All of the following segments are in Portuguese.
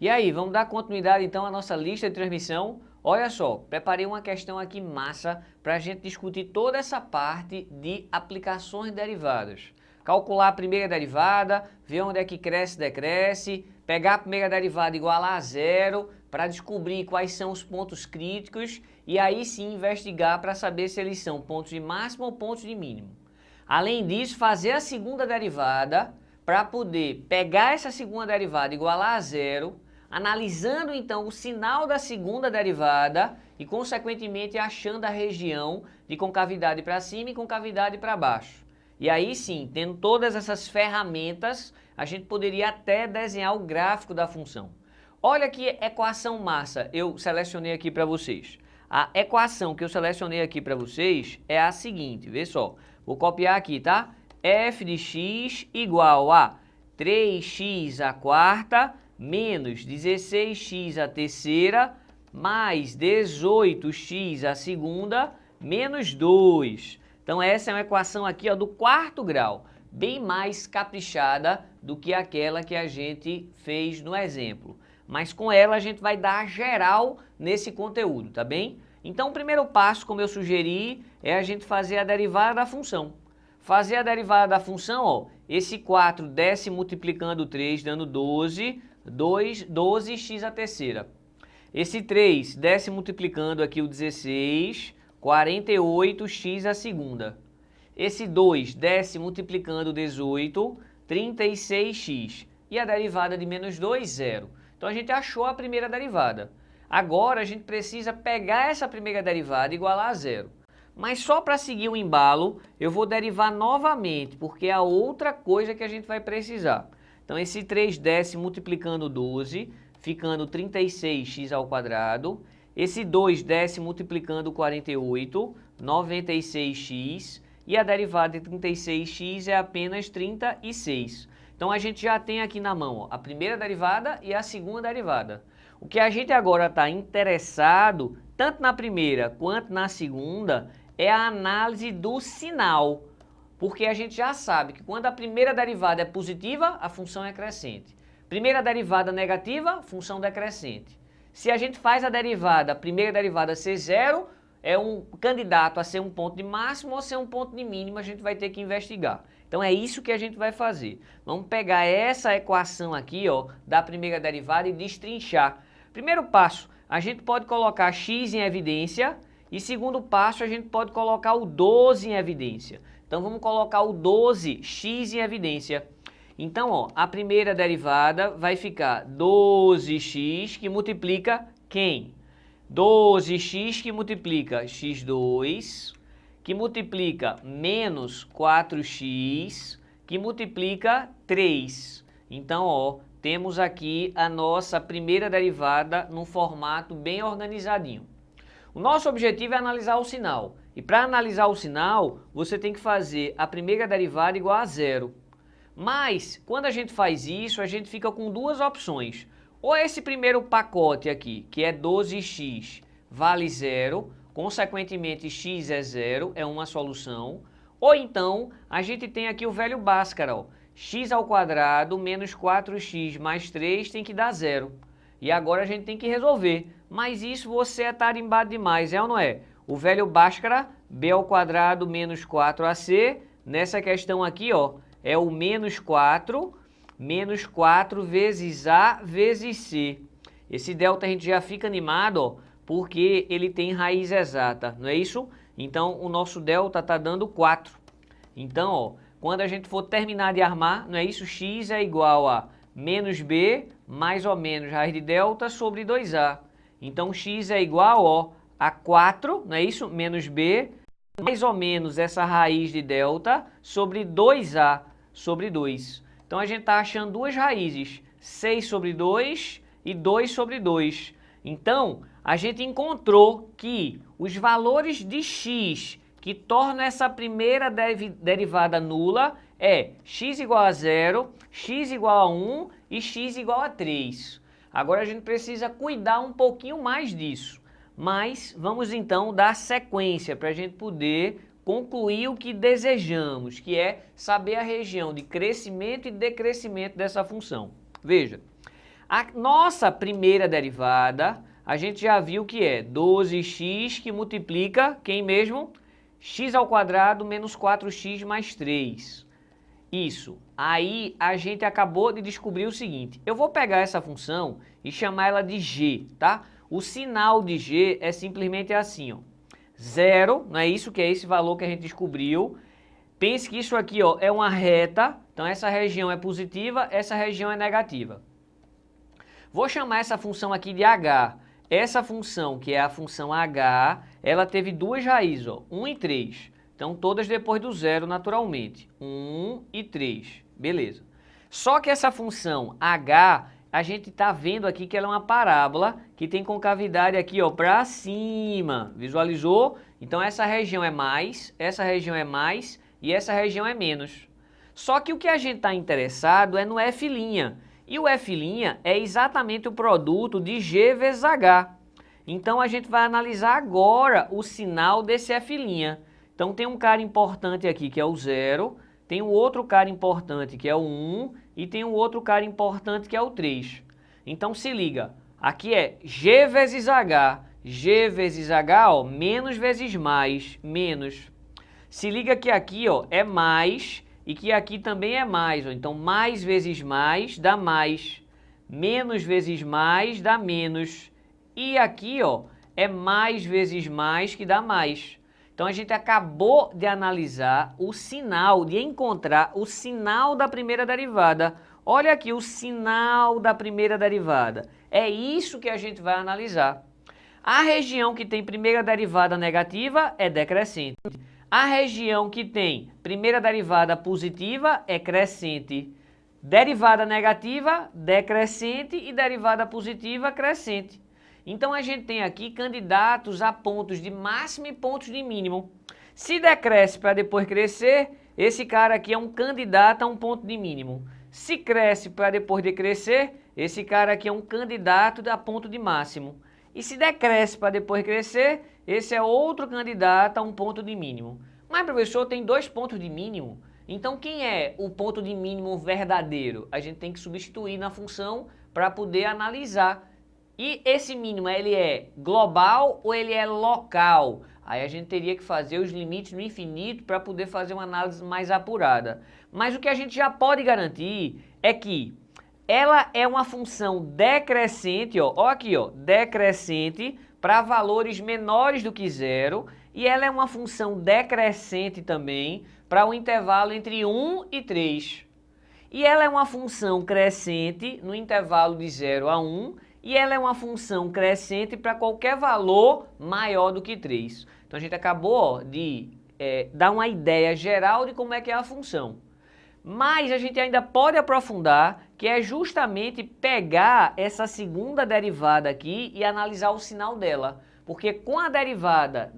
E aí, vamos dar continuidade então à nossa lista de transmissão? Olha só, preparei uma questão aqui massa para a gente discutir toda essa parte de aplicações derivadas. Calcular a primeira derivada, ver onde é que cresce e decresce, pegar a primeira derivada igual a zero para descobrir quais são os pontos críticos e aí sim investigar para saber se eles são pontos de máximo ou pontos de mínimo. Além disso, fazer a segunda derivada para poder pegar essa segunda derivada igual a zero, analisando então o sinal da segunda derivada e consequentemente achando a região de concavidade para cima e concavidade para baixo. E aí sim, tendo todas essas ferramentas, a gente poderia até desenhar o gráfico da função. Olha que equação massa eu selecionei aqui para vocês. A equação que eu selecionei aqui para vocês é a seguinte, vê só. Vou copiar aqui, tá? F de x igual a 3x à quarta menos 16x à terceira mais 18x à segunda menos 2. Então essa é uma equação aqui ó, do quarto grau, bem mais caprichada do que aquela que a gente fez no exemplo. Mas com ela a gente vai dar geral nesse conteúdo, tá bem? Então o primeiro passo, como eu sugeri, é a gente fazer a derivada da função. Fazer a derivada da função, ó, esse 4 desce multiplicando 3, dando 12, 12x à terceira. Esse 3 desce multiplicando aqui o 16, 48x à segunda. Esse 2 desce multiplicando 18, 36x. E a derivada de menos 2, 0. Então a gente achou a primeira derivada. Agora a gente precisa pegar essa primeira derivada e igualar a zero. Mas só para seguir o embalo, eu vou derivar novamente, porque é a outra coisa que a gente vai precisar. Então esse 3 desce multiplicando 12, ficando 36x ao quadrado. Esse 2 desce multiplicando 48, 96x. E a derivada de 36x é apenas 36. Então a gente já tem aqui na mão ó, a primeira derivada e a segunda derivada. O que a gente agora está interessado, tanto na primeira quanto na segunda, é a análise do sinal. Porque a gente já sabe que quando a primeira derivada é positiva, a função é crescente. Primeira derivada negativa, função decrescente. Se a gente faz a derivada, a primeira derivada ser zero, é um candidato a ser um ponto de máximo ou ser um ponto de mínimo, a gente vai ter que investigar. Então é isso que a gente vai fazer. Vamos pegar essa equação aqui, ó, da primeira derivada e destrinchar. Primeiro passo, a gente pode colocar x em evidência e segundo passo, a gente pode colocar o 12 em evidência. Então vamos colocar o 12x em evidência. Então, ó, a primeira derivada vai ficar 12x que multiplica quem? 12x que multiplica x2, que multiplica menos 4x, que multiplica 3. Então, ó, temos aqui a nossa primeira derivada num formato bem organizadinho. O nosso objetivo é analisar o sinal. E para analisar o sinal, você tem que fazer a primeira derivada igual a zero. Mas, quando a gente faz isso, a gente fica com duas opções. Ou esse primeiro pacote aqui, que é 12x, vale zero, consequentemente x é zero, é uma solução. Ou então, a gente tem aqui o velho Bhaskara, ó, x ao quadrado menos 4x mais 3 tem que dar zero. E agora a gente tem que resolver. Mas isso você é tarimbado demais, é ou não é? O velho Bhaskara, b ao quadrado menos 4ac, nessa questão aqui, ó, é o menos 4 vezes A vezes C. Esse delta a gente já fica animado, ó, porque ele tem raiz exata, não é isso? Então, o nosso delta está dando 4. Então, ó, quando a gente for terminar de armar, não é isso? X é igual a menos B mais ou menos raiz de delta sobre 2A. Então, x é igual ó, a 4, não é isso? Menos B mais ou menos essa raiz de delta sobre 2A sobre 2. Então, a gente está achando duas raízes, 6 sobre 2 e 2 sobre 2. Então, a gente encontrou que os valores de x que tornam essa primeira derivada nula é x igual a 0, x igual a 1 e x igual a 3. Agora, a gente precisa cuidar um pouquinho mais disso. Mas vamos então dar sequência para a gente poder concluir o que desejamos, que é saber a região de crescimento e decrescimento dessa função. Veja, A nossa primeira derivada, a gente já viu que é 12x que multiplica, quem mesmo? X ao quadrado menos 4x mais 3. Isso. Aí a gente acabou de descobrir o seguinte. Eu vou pegar essa função e chamar ela de g, tá? O sinal de g é simplesmente assim, ó. 0, não é isso que é esse valor que a gente descobriu. Pense que isso aqui, ó, é uma reta. Então essa região é positiva, essa região é negativa. Vou chamar essa função aqui de h. Essa função, que é a função h, ela teve duas raízes, ó, 1 e 3. Então, todas depois do zero, naturalmente. 1 e 3. Beleza. Só que essa função h, a gente está vendo aqui que ela é uma parábola que tem concavidade aqui, ó, para cima. Visualizou? Então, essa região é mais, essa região é mais e essa região é menos. Só que o que a gente está interessado é no f'. E o f' é exatamente o produto de g vezes h. Então, a gente vai analisar agora o sinal desse f'. Então, tem um cara importante aqui que é o 0, tem um outro cara importante que é o 1 e tem um outro cara importante que é o 3. Então, se liga, aqui é g vezes h. G vezes h, ó, menos vezes mais, menos. Se liga que aqui, ó, é mais e que aqui também é mais. Ó. Então, mais vezes mais dá mais. Menos vezes mais dá menos. E aqui, ó, é mais vezes mais que dá mais. Então, a gente acabou de analisar o sinal, de encontrar o sinal da primeira derivada. Olha aqui o sinal da primeira derivada. É isso que a gente vai analisar. A região que tem primeira derivada negativa é decrescente. A região que tem primeira derivada positiva é crescente. Derivada negativa, decrescente e derivada positiva, crescente. Então, a gente tem aqui candidatos a pontos de máximo e pontos de mínimo. Se decresce para depois crescer, esse cara aqui é um candidato a um ponto de mínimo. Se cresce para depois decrescer, esse cara aqui é um candidato a ponto de máximo. E se decresce para depois crescer, esse é outro candidato a um ponto de mínimo. Mas, professor, tem 2 pontos de mínimo. Então, quem é o ponto de mínimo verdadeiro? A gente tem que substituir na função para poder analisar. E esse mínimo, ele é global ou ele é local? Aí a gente teria que fazer os limites no infinito para poder fazer uma análise mais apurada. Mas o que a gente já pode garantir é que ela é uma função decrescente, ó aqui, ó, decrescente para valores menores do que zero, e ela é uma função decrescente também para o intervalo entre 1 e 3. E ela é uma função crescente no intervalo de 0 a 1, e ela é uma função crescente para qualquer valor maior do que 3. Então a gente acabou, ó, de dar uma ideia geral de como é que é a função. Mas a gente ainda pode aprofundar, que é justamente pegar essa segunda derivada aqui e analisar o sinal dela. Porque com a derivada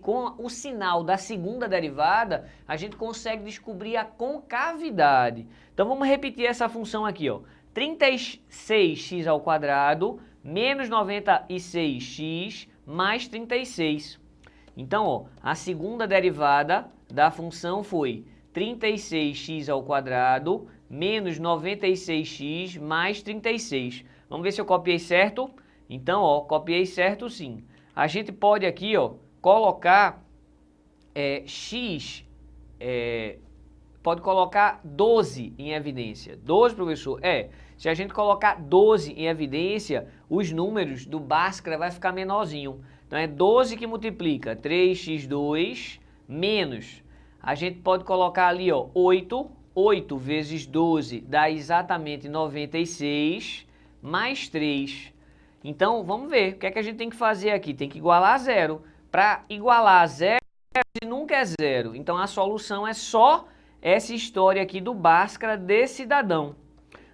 com o sinal da segunda derivada, a gente consegue descobrir a concavidade. Então vamos repetir essa função aqui, ó. 36x ao quadrado menos 96x mais 36. Então, ó, a segunda derivada da função foi 36x ao quadrado menos 96x mais 36. Vamos ver se eu copiei certo? Então, ó, copiei certo sim. A gente pode aqui, ó, colocar x, pode colocar 12 em evidência. 12, professor? Se a gente colocar 12 em evidência, os números do Bhaskara vai ficar menorzinho. Então, é 12 que multiplica 3x2 menos... A gente pode colocar ali, ó, 8. 8 vezes 12 dá exatamente 96, mais 3. Então, vamos ver. O que é que a gente tem que fazer aqui? Tem que igualar a zero. Para igualar a zero, nunca é zero. Então, a solução é só essa história aqui do Bhaskara desse cidadão.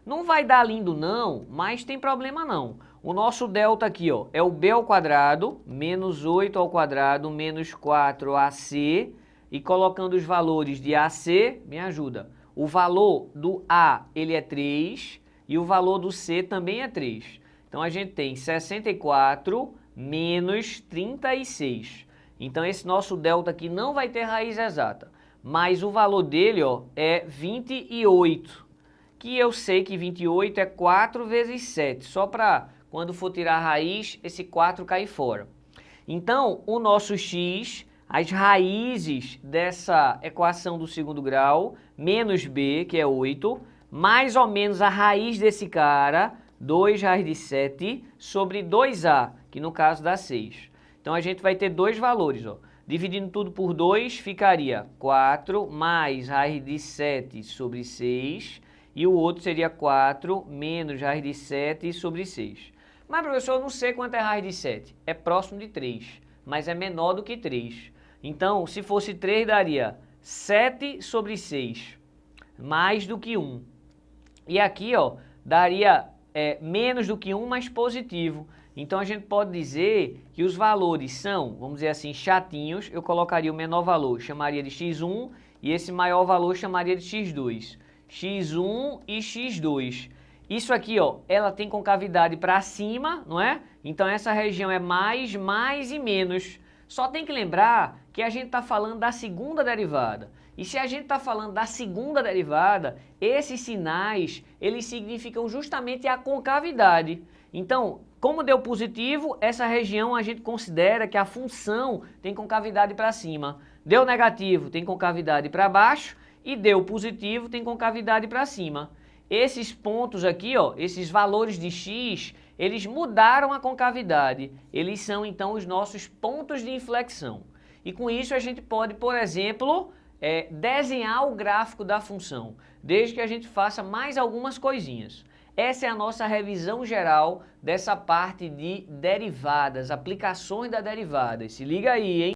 Não vai dar lindo não, mas tem problema não. O nosso delta aqui, ó, é o b ao quadrado, menos 8 ao quadrado, menos 4ac... E colocando os valores de AC, me ajuda. O valor do A, ele é 3, e o valor do C também é 3. Então, a gente tem 64 menos 36. Então, esse nosso delta aqui não vai ter raiz exata. Mas o valor dele, ó, é 28. que eu sei que 28 é 4 vezes 7, só para quando for tirar a raiz, esse 4 cair fora. Então, o nosso x, as raízes dessa equação do segundo grau, menos b, que é 8, mais ou menos a raiz desse cara, 2 raiz de 7, sobre 2a, que no caso dá 6. Então, a gente vai ter dois valores, ó. Dividindo tudo por 2, ficaria 4 mais raiz de 7 sobre 6, e o outro seria 4 menos raiz de 7 sobre 6. Mas, professor, eu não sei quanto é raiz de 7. É próximo de 3, mas é menor do que 3. Então, se fosse 3, daria 7 sobre 6, mais do que 1. E aqui, ó, daria menos do que 1, mas positivo. Então, a gente pode dizer que os valores são, vamos dizer assim, chatinhos. Eu colocaria o menor valor, chamaria de x1, e esse maior valor chamaria de x2. x1 e x2. Isso aqui, ó, ela tem concavidade para cima, não é? Então, essa região é mais, mais e menos. Só tem que lembrar que a gente está falando da segunda derivada. E se a gente está falando da segunda derivada, esses sinais, eles significam justamente a concavidade. Então, como deu positivo, essa região a gente considera que a função tem concavidade para cima. Deu negativo, tem concavidade para baixo. E deu positivo, tem concavidade para cima. Esses pontos aqui, ó, esses valores de x, eles mudaram a concavidade. Eles são, então, os nossos pontos de inflexão. E com isso a gente pode, por exemplo, desenhar o gráfico da função, desde que a gente faça mais algumas coisinhas. Essa é a nossa revisão geral dessa parte de derivadas, aplicações da derivadas. Se liga aí, hein?